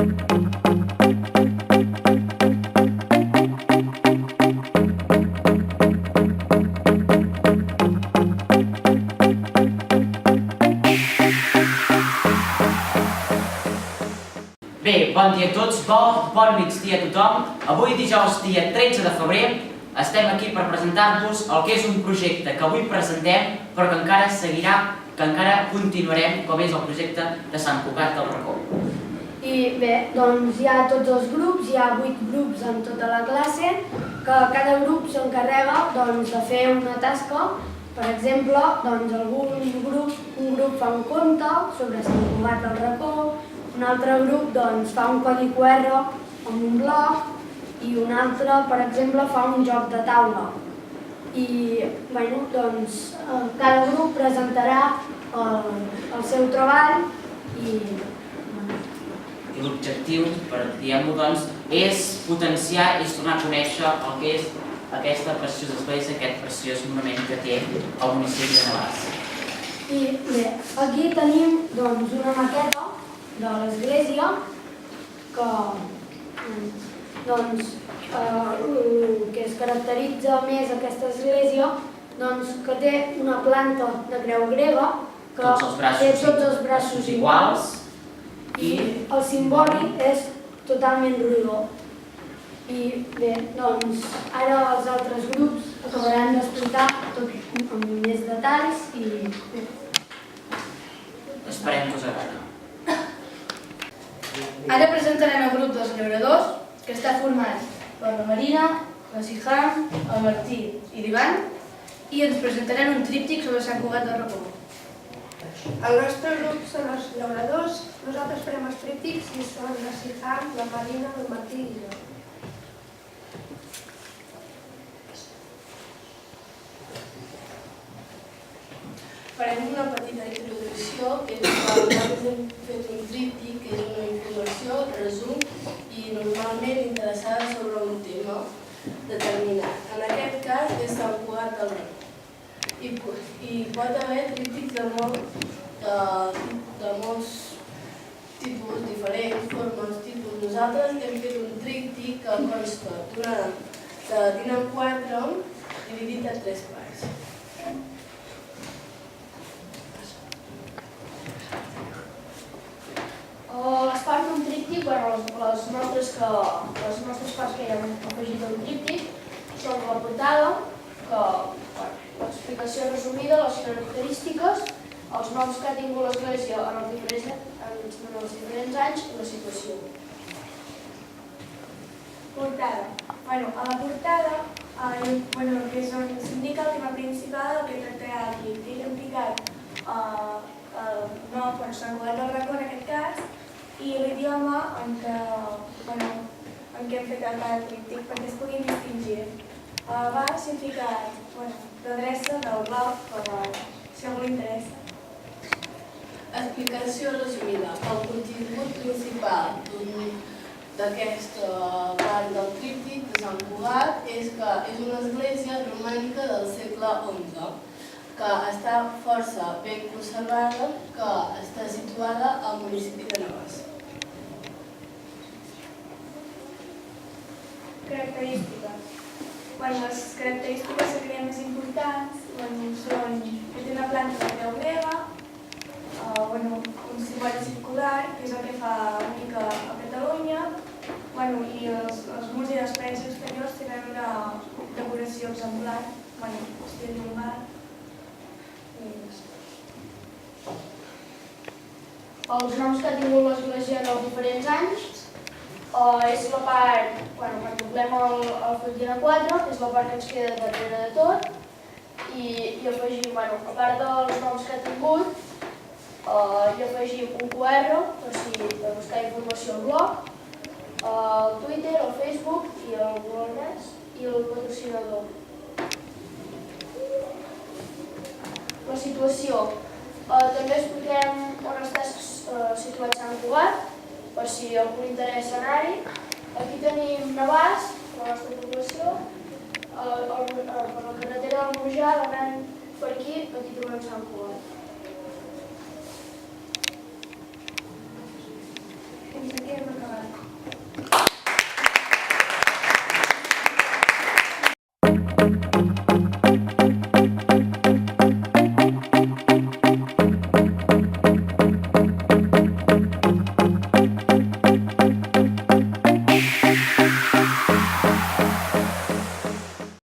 Bé, bon dia a tots, bon migdia a tothom. Avui dijous, dia 13 de febrer, estem aquí per presentar-vos el que és un projecte que avui presentem, però que encara seguirà, que encara continuarem, com és el projecte de Sant Cugat del Racó. I bé, doncs hi ha tots els grups, hi ha 8 grups en tota la classe, que cada grup s'encarrega de fer una tasca. Per exemple, un grup fa un conte sobre Sant Cugat del Racó, un altre grup fa un codi QR amb un blog i un altre, per exemple, fa un joc de taula. I cada grup presentarà el seu treball i l'objectiu, diguem-ho doncs, és potenciar i tornar a conèixer el que és aquesta preciosa església, aquest preciós monument que té el municipi de Navàs. I bé, aquí tenim una maqueta de l'església que es caracteritza més aquesta església que té una planta de creu grega que té tots els braços iguals i el cimbori és totalment rodó. I bé, ara els altres grups acabaran d'explicar tot amb més detalls i bé. Esperem que us agradi. Ara presentarem el grup dels llauradors, que està format per la Marina, la Siham, el Martí i l'Ivan, i ens presentarem un tríptic sobre Sant Cugat del Racó. El nostre grup són els llauradors, nosaltres farem els tríptics i són la Siham, la Marina, el Martí i jo. Farem una petita introducció, que és que nosaltres hem fet un tríptic, que és una informació, resum i normalment interessada sobre un tema determinat. En aquest cas és Sant Cugat del Racó. I pot haver tríptics de molts tipus diferents, formes, tipus. Nosaltres hem fet un tríptic que consta de dinar 4 dividit en 3 parts. Les parts d'un tríptic, les nostres parts que hi hem afegit al tríptic són la portada, l'explicació resumida, les característiques, els noms que ha tingut l'església en els diferents anys i la situació. Portada. A la portada s'indica el tema principal del que tractarà el tríptic. Hem ficat Sant Cugat del Racó en aquest cas i l'idioma en què hem fet el tríptic perquè es puguin distingir. A baix hem ficat l'adreça del blog si a algú li interessa. Explicació resumida. El contingut principal d'aquesta part del tríptic de Sant Cugat és que és una església romànica del segle XI que està força ben conservada, que està situada al municipi de Navàs. Característiques. Les característiques que creiem més importants són que té una planta de creu grega, un cimbori circular, que és el que fa únic a Catalunya, i els murs i les parets exteriors tenen una decoració exemplar, estil llombard. Els noms que ha tingut l'església en els diferents anys és la part, quan doblem el full dinar 4, és la part que ens queda darrere de tot i afegim, a part dels noms que ha tingut, hi afegim un QR per buscar informació al blog, al Twitter, al Facebook i al Google Maps i el patrocinador. La situació. També expliquem on està situat Sant Cugat, per si algú li interessa anar-hi. Aquí tenim Navàs, la nostra població, per la carretera del Morjà, anant per aquí trobem Sant Cugat.